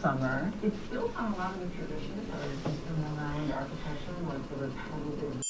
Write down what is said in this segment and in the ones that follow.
summer. It's built on a lot of the traditions of Eastern Long Island architecture, like the repetitive.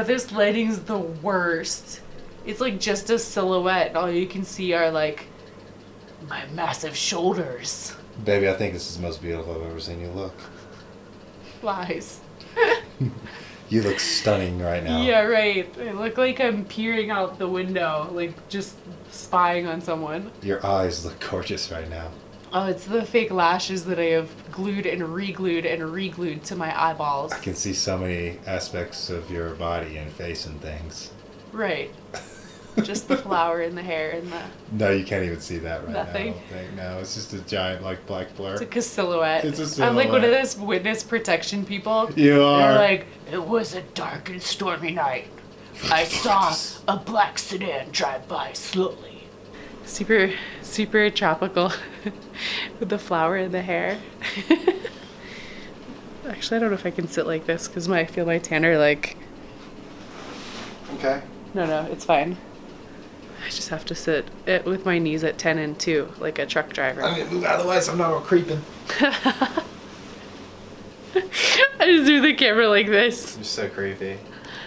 This lighting's the worst. It's like just a silhouette. All you can see are like my massive shoulders. Baby, I think this is the most beautiful I've ever seen you look. Lies. You look stunning right now. Yeah, right. I look like I'm peering out the window, like just spying on someone. Your eyes look gorgeous right now. Oh, it's the fake lashes that I have glued and re-glued to my eyeballs. I can see so many aspects of your body and face and things. Right. Just the flower in the hair and the... No, you can't even see that right Nothing. now. No, it's just a giant, like, black blur. It's like a silhouette. It's a silhouette. I'm like one of those witness protection people. You are. They're like, it was a dark and stormy night. I saw a black sedan drive by slowly. Super tropical with the flower in the hair. Actually, I don't know if I can sit like this because I feel my tanner like... Okay. No, it's fine. I just have to sit with my knees at 10 and 2 like a truck driver. I'm gonna move out of the way so I'm not all creeping. I just do the camera like this. You're so creepy.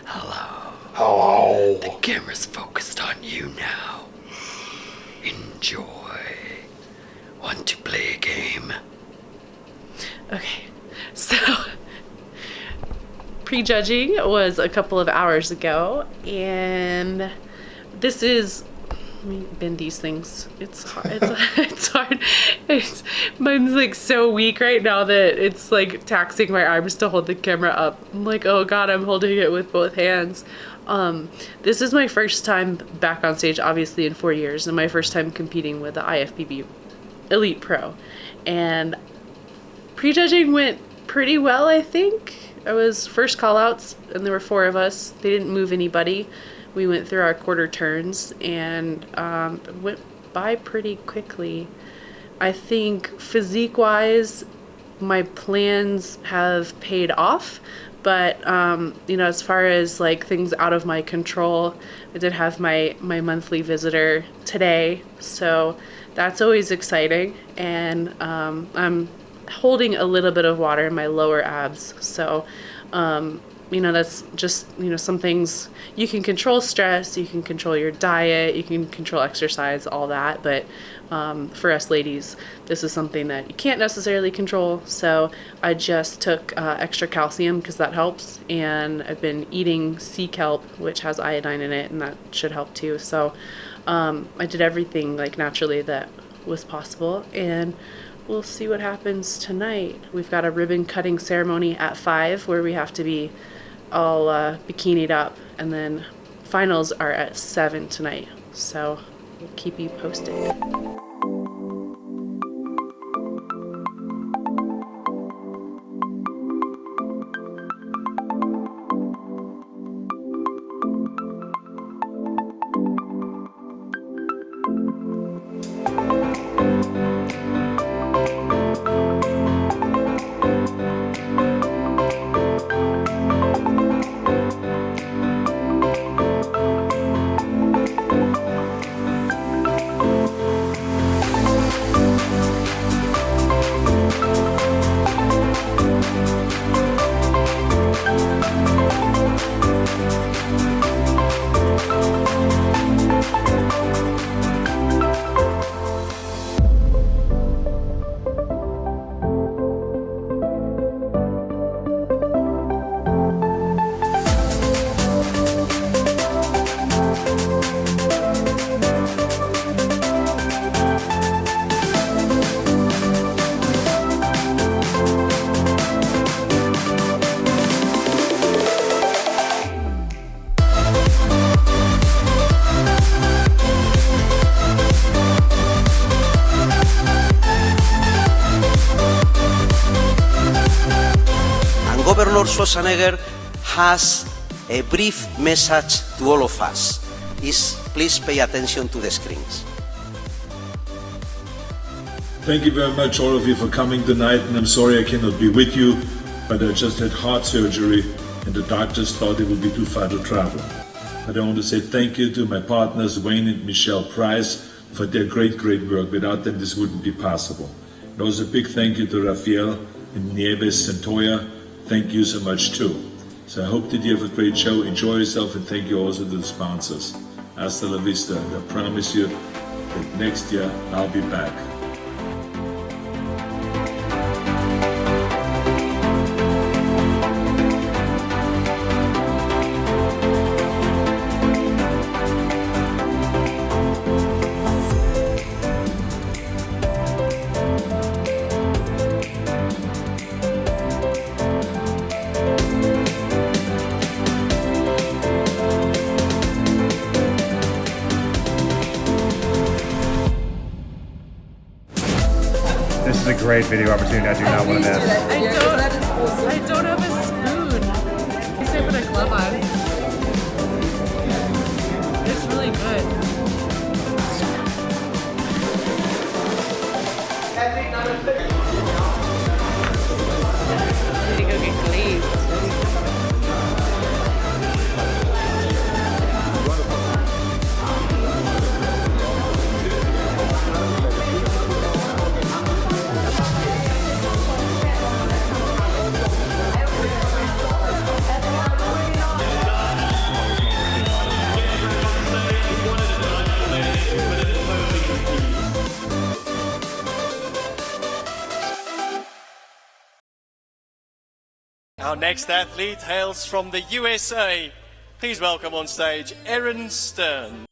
Hello. The camera's focused on you now. Enjoy. Want to play a game? Okay, so prejudging was a couple of hours ago, and this is, let me bend these things. It's hard. It's hard. Mine's like so weak right now that it's like taxing my arms to hold the camera up. I'm like, oh God, I'm holding it with both hands. This is my first time back on stage, obviously, in 4 years, and my first time competing with the IFBB Elite Pro. And prejudging went pretty well, I think. I was first call-outs, and there were 4 of us. They didn't move anybody. We went through our quarter turns, and went by pretty quickly. I think physique-wise, my plans have paid off. But, you know, as far as like things out of my control, I did have my monthly visitor today. So that's always exciting. And I'm holding a little bit of water in my lower abs. So, you know, that's just, you know, some things you can control stress, you can control your diet, you can control exercise, all that. But for us ladies, this is something that you can't necessarily control. So I just took extra calcium because that helps. And I've been eating sea kelp, which has iodine in it, and that should help too. So I did everything like naturally that was possible. And we'll see what happens tonight. We've got a ribbon cutting ceremony at 5 where we have to be all bikinied up, and then finals are at 7 tonight. So we'll keep you posted. Arnold Schwarzenegger has a brief message to all of us. Please pay attention to the screens. Thank you very much, all of you, for coming tonight, and I'm sorry I cannot be with you, but I just had heart surgery and the doctors thought it would be too far to travel. But I want to say thank you to my partners, Wayne and Michelle Price, for their great work. Without them, this wouldn't be possible. And also a big thank you to Rafael and Nieves Santoya. Thank you so much too. So I hope that you have a great show. Enjoy yourself, and thank you also to the sponsors. Hasta la vista. And I promise you that next year I'll be back. This is a great video opportunity. I do not want to miss. I don't have a spoon. I guess I put a glove on. It's really good. I need to go get glazed. Our next athlete hails from the USA. Please welcome on stage Erin Stern.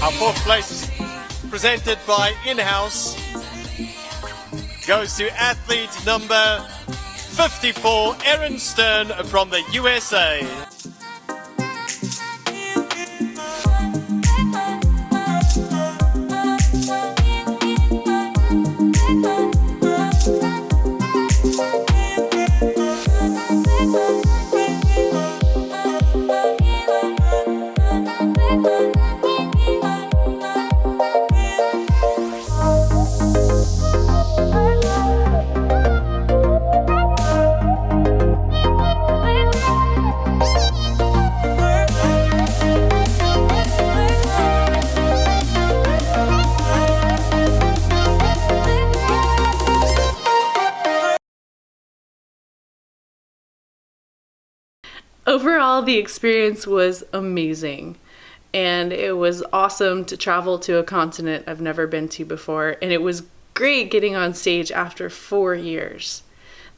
Our fourth place, presented by In-House, goes to athlete number 54, Erin Stern from the USA. Overall, the experience was amazing, and it was awesome to travel to a continent I've never been to before, and it was great getting on stage after 4 years.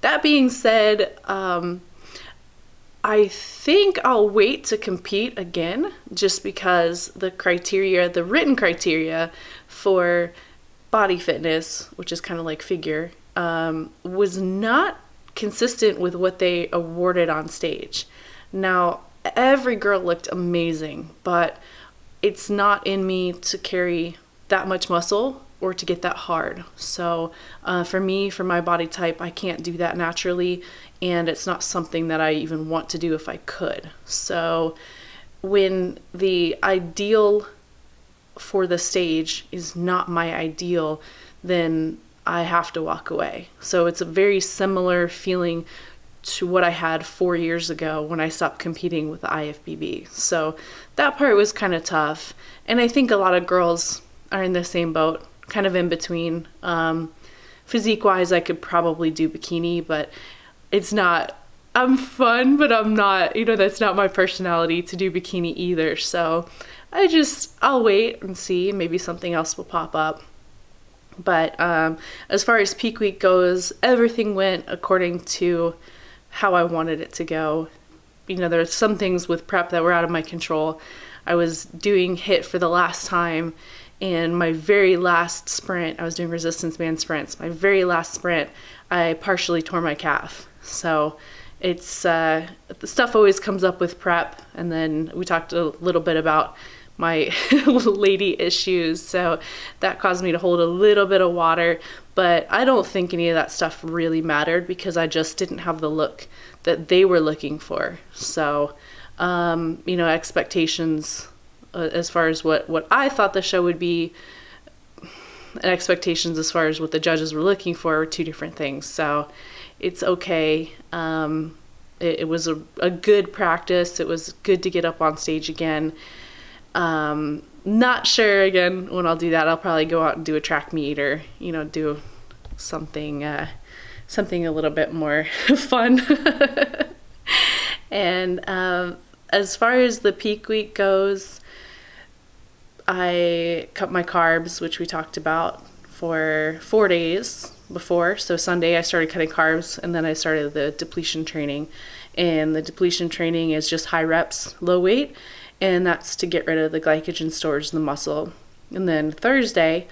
That being said, I think I'll wait to compete again, just because the written criteria for body fitness, which is kind of like figure, was not consistent with what they awarded on stage. Now, every girl looked amazing, but it's not in me to carry that much muscle or to get that hard. So for me, for my body type, I can't do that naturally, and it's not something that I even want to do if I could. So when the ideal for the stage is not my ideal, then I have to walk away. So it's a very similar feeling to what I had 4 years ago when I stopped competing with the IFBB. So that part was kind of tough. And I think a lot of girls are in the same boat, kind of in between. Physique-wise, I could probably do bikini, but it's not, I'm fun, but I'm not, that's not my personality to do bikini either. So I'll wait and see. Maybe something else will pop up. But as far as peak week goes, everything went according to how I wanted it to go. There are some things with prep that were out of my control. I was doing HIIT for the last time, and my very last sprint, I was doing resistance band sprints. My very last sprint, I partially tore my calf. So it's the stuff always comes up with prep. And then we talked a little bit about my lady issues, so that caused me to hold a little bit of water, but I don't think any of that stuff really mattered because I just didn't have the look that they were looking for. So expectations as far as what I thought the show would be and expectations as far as what the judges were looking for were two different things. So it's okay. It was a good practice. It was good to get up on stage again. Not sure again when I'll do that. I'll probably go out and do a track meet or, do something a little bit more fun. And as far as the peak week goes, I cut my carbs, which we talked about, for 4 days before. So Sunday I started cutting carbs, and then I started the depletion training. And the depletion training is just high reps, low weight. And that's to get rid of the glycogen stores in the muscle. And then Thursday,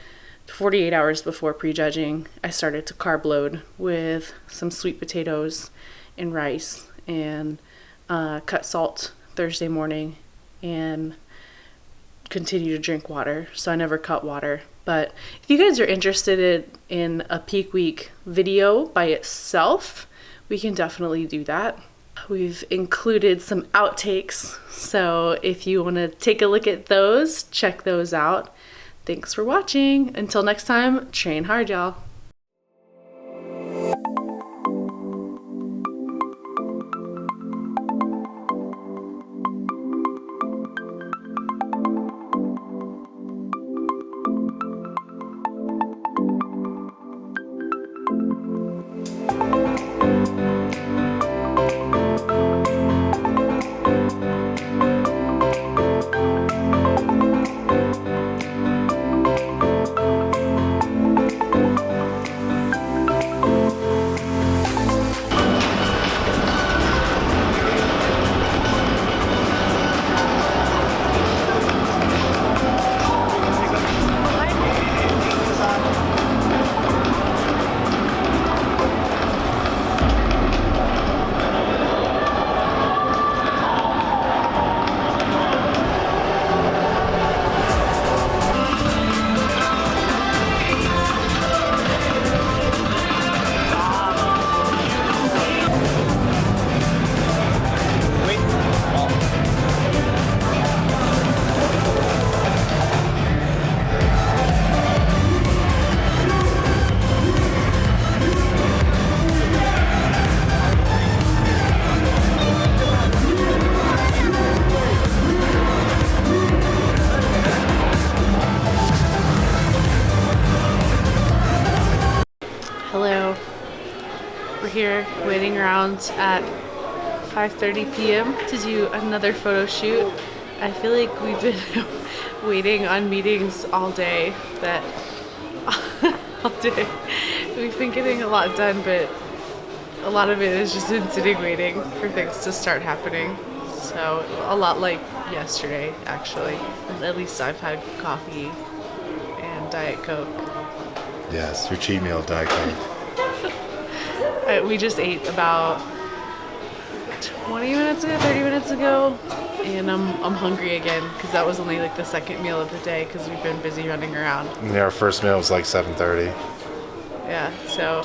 48 hours before prejudging, I started to carb load with some sweet potatoes and rice, and cut salt Thursday morning, and continue to drink water. So I never cut water. But if you guys are interested in a peak week video by itself, we can definitely do that. We've included some outtakes, so if you want to take a look at those, check those out. Thanks for watching. Until next time, train hard, y'all. Hello. We're here waiting around at 5:30 p.m. to do another photo shoot. I feel like we've been waiting on meetings all day. All day. We've been getting a lot done, but a lot of it has just been sitting waiting for things to start happening. So a lot like yesterday, actually. At least I've had coffee and Diet Coke. Yes, your cheat meal, Diet Coke. We just ate about 20 minutes ago, 30 minutes ago, and I'm hungry again because that was only like the second meal of the day because we've been busy running around. And our first meal was like 7:30. Yeah, so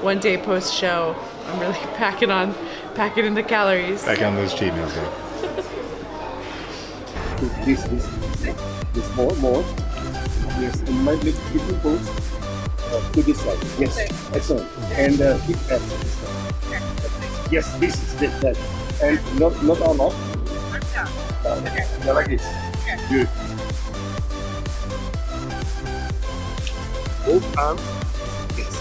one day post show, I'm really packing in the calories. Back on those cheat meals, yeah. This more. Yes, and my little pose to this side. Yes, excellent. And keep that. Yes, this is that. And not on off. Yeah, like this. Good. Both arms. Yes.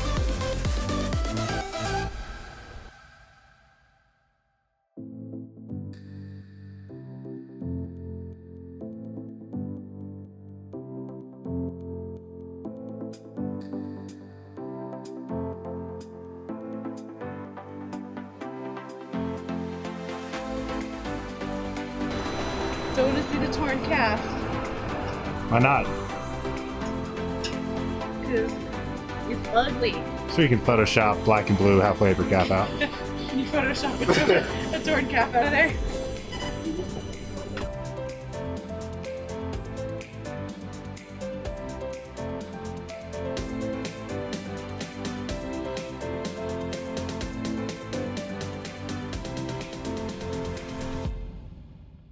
Don't want to see the torn calf Why not? because it's ugly. So you can Photoshop black and blue halfway every calf out. Can you Photoshop a torn calf out of there?